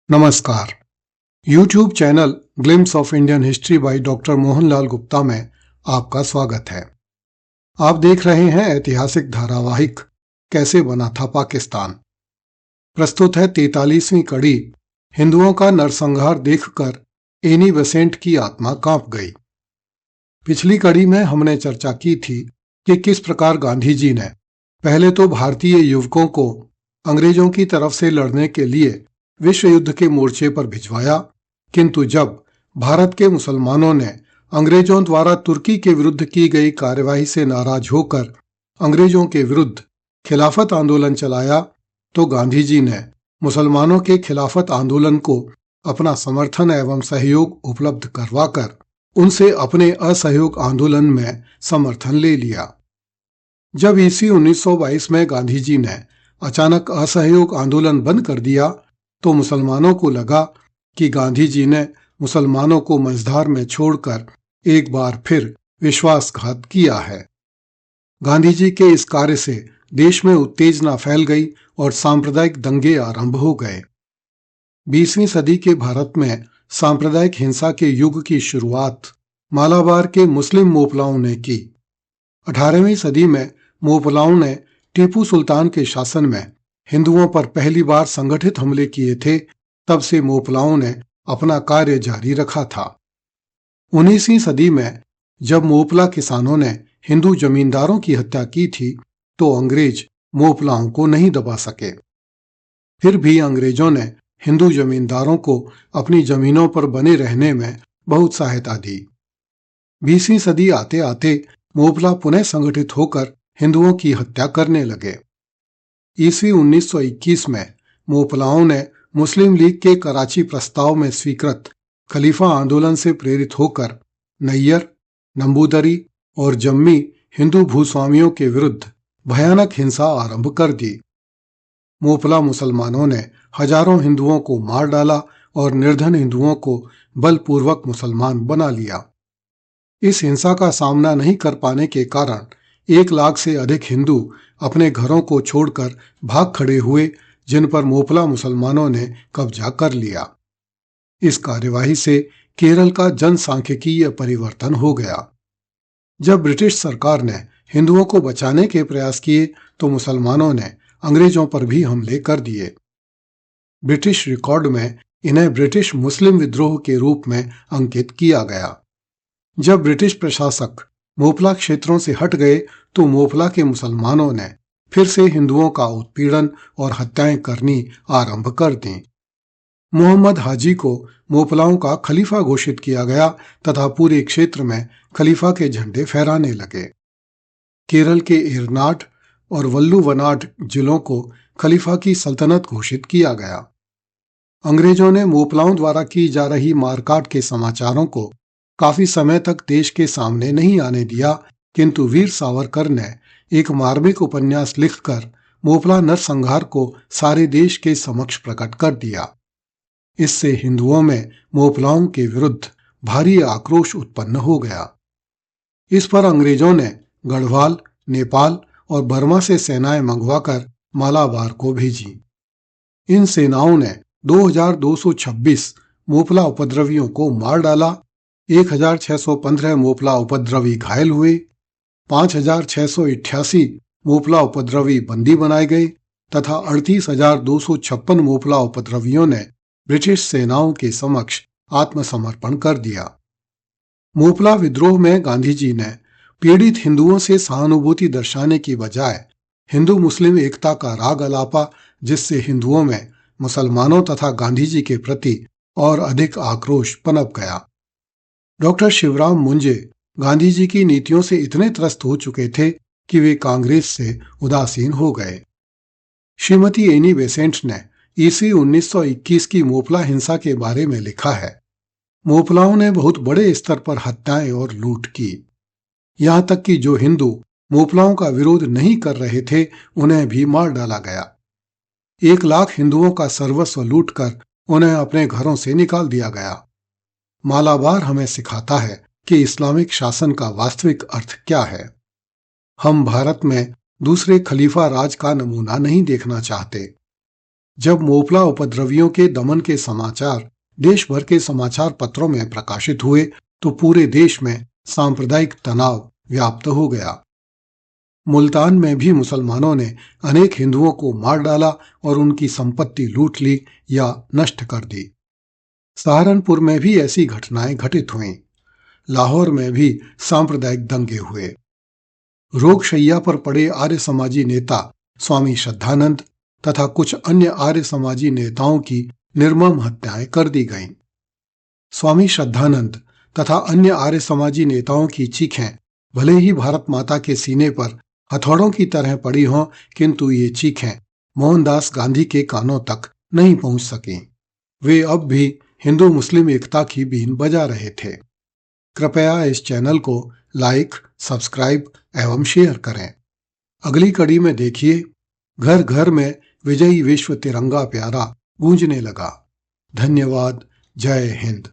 नमस्कार। YouTube channel glimpse of Indian history by doctor Mohanlal Gupta में आपका स्वागत है। आप देख रहे हैं ऐतिहासिक धारावाहिक कैसे बना था पाकिस्तान। प्रस्तुत है 43वीं कड़ी। हिंदुओं का नरसंहार देखकर एनी बेसेंट की आत्मा कांप गई। पिछली कड़ी में हमने चर्चा की थी कि किस प्रकार गांधी जी ने पहले तो भारतीय युवकों को अंग्रेजों की तरफ से लड़ने के लिए विश्व युद्ध के मोर्चे पर भिजवाया, किंतु जब भारत के मुसलमानों ने अंग्रेजों द्वारा तुर्की के विरुद्ध की गई कार्यवाही से नाराज होकर अंग्रेजों के विरुद्ध खिलाफत आंदोलन चलाया, तो गांधी जी ने मुसलमानों के खिलाफत आंदोलन को अपना समर्थन एवं सहयोग उपलब्ध करवाकर उनसे अपने असहयोग आंदोलन में समर्थन ले लिया। जब ईस्वी 1922 में गांधी जी ने अचानक असहयोग आंदोलन बंद कर दिया, तो मुसलमानों को लगा कि गांधी जी ने मुसलमानों को मझधार में छोड़कर एक बार फिर विश्वासघात किया है। गांधी जी के इस कार्य से देश में उत्तेजना फैल गई और सांप्रदायिक दंगे आरंभ हो गए। 20वीं सदी के भारत में सांप्रदायिक हिंसा के युग की शुरुआत मालाबार के मुस्लिम मोपलाओं ने की। 18वीं सदी में मोपलाओं ने टीपू सुल्तान के शासन में हिंदुओं पर पहली बार संगठित हमले किए थे। तब से मोपलाओं ने अपना कार्य जारी रखा था। 19वीं सदी में जब मोपला किसानों ने हिंदू जमींदारों की हत्या की थी, तो अंग्रेज मोपलाओं को नहीं दबा सके। फिर भी अंग्रेजों ने हिंदू जमींदारों को अपनी जमीनों पर बने रहने में बहुत सहायता दी। 20वीं सदी आते आते मोपला पुनः संगठित होकर हिंदुओं की हत्या करने लगे। ईस्वी 1921 में मोपलाओं ने मुस्लिम लीग के कराची प्रस्ताव में स्वीकृत खलीफा आंदोलन से प्रेरित होकर नैयर, नंबूदरी और जम्मी हिंदू भूस्वामियों के विरुद्ध भयानक हिंसा आरंभ कर दी। मोपला मुसलमानों ने हजारों हिंदुओं को मार डाला और निर्धन हिंदुओं को बलपूर्वक मुसलमान बना लिया। इस हिंसा का सामना नहीं कर पाने के कारण 1 लाख से अधिक हिंदू अपने घरों को छोड़कर भाग खड़े हुए, जिन पर मोपला मुसलमानों ने कब्जा कर लिया। इस कार्यवाही से केरल का जनसांख्यिकीय परिवर्तन हो गया। जब ब्रिटिश सरकार ने हिंदुओं को बचाने के प्रयास किए, तो मुसलमानों ने अंग्रेजों पर भी हमले कर दिए। ब्रिटिश रिकॉर्ड में इन्हें ब्रिटिश मुस्लिम विद्रोह के रूप में अंकित किया गया। जब ब्रिटिश प्रशासक मोपला क्षेत्रों से हट गए, तो मोपला के मुसलमानों ने फिर से हिंदुओं का उत्पीड़न और हत्याएं करनी आरंभ कर दी। मोहम्मद हाजी को मोपलाओं का खलीफा घोषित किया गया तथा पूरे क्षेत्र में खलीफा के झंडे फहराने लगे। केरल के एरनाड और वल्लुवनाड जिलों को खलीफा की सल्तनत घोषित किया गया। अंग्रेजों ने मोपलाओं द्वारा की जा रही मारकाट के समाचारों को काफी समय तक देश के सामने नहीं आने दिया, किंतु वीर सावरकर ने एक मार्मिक उपन्यास लिखकर मोपला नरसंहार को सारे देश के समक्ष प्रकट कर दिया। इससे हिंदुओं में मोपलाओं के विरुद्ध भारी आक्रोश उत्पन्न हो गया। इस पर अंग्रेजों ने गढ़वाल, नेपाल और बर्मा से सेनाएं मंगवाकर मालाबार को भेजी। इन सेनाओं ने 2226 मोपला उपद्रवियों को मार डाला। 1615 मोपला उपद्रवी घायल हुए। 5688 मोपला उपद्रवी बंदी बनाए गए तथा 38,256 मोपला उपद्रवियों ने ब्रिटिश सेनाओं के समक्ष आत्मसमर्पण कर दिया। मोपला विद्रोह में गांधी जी ने पीड़ित हिंदुओं से सहानुभूति दर्शाने की बजाय हिंदू मुस्लिम एकता का राग अलापा, जिससे हिंदुओं में मुसलमानों तथा गांधी जी के प्रति और अधिक आक्रोश पनप गया। डॉक्टर शिवराम मुंजे गांधी जी की नीतियों से इतने त्रस्त हो चुके थे कि वे कांग्रेस से उदासीन हो गए। श्रीमती एनी बेसेंट ने ईस्वी 1921 की मोपला हिंसा के बारे में लिखा है, मोपलाओं ने बहुत बड़े स्तर पर हत्याएं और लूट की। यहां तक कि जो हिंदू मोपलाओं का विरोध नहीं कर रहे थे, उन्हें भी मार डाला गया। 1 लाख हिंदुओं का सर्वस्व लूटकर उन्हें अपने घरों से निकाल दिया गया। मालाबार हमें सिखाता है कि इस्लामिक शासन का वास्तविक अर्थ क्या है। हम भारत में दूसरे खलीफा राज का नमूना नहीं देखना चाहते। जब मोपला उपद्रवियों के दमन के समाचार देश भर के समाचार पत्रों में प्रकाशित हुए तो पूरे देश में सांप्रदायिक तनाव व्याप्त हो गया। मुल्तान में भी मुसलमानों ने अनेक हिंदुओं को मार डाला और उनकी संपत्ति लूट ली या नष्ट कर दी। सहारनपुर में भी ऐसी घटनाएं घटित हुईं। लाहौर में भी सांप्रदायिक दंगे हुए। रोगशैया पर पड़े आर्य समाजी नेता स्वामी श्रद्धानंद तथा कुछ अन्य आर्य समाजी नेताओं की निर्मम हत्याएं कर दी गईं। स्वामी श्रद्धानंद तथा अन्य आर्य समाजी नेताओं की चीखें भले ही भारत माता के सीने पर हथौड़ों की तरह पड़ी हों, किंतु ये चीखें मोहनदास गांधी के कानों तक नहीं पहुंच सकीं। वे अब भी हिंदू मुस्लिम एकता की बीन बजा रहे थे। कृपया इस चैनल को लाइक, सब्सक्राइब एवं शेयर करें। अगली कड़ी में देखिए, घर घर में विजयी विश्व तिरंगा प्यारा गूंजने लगा। धन्यवाद। जय हिंद।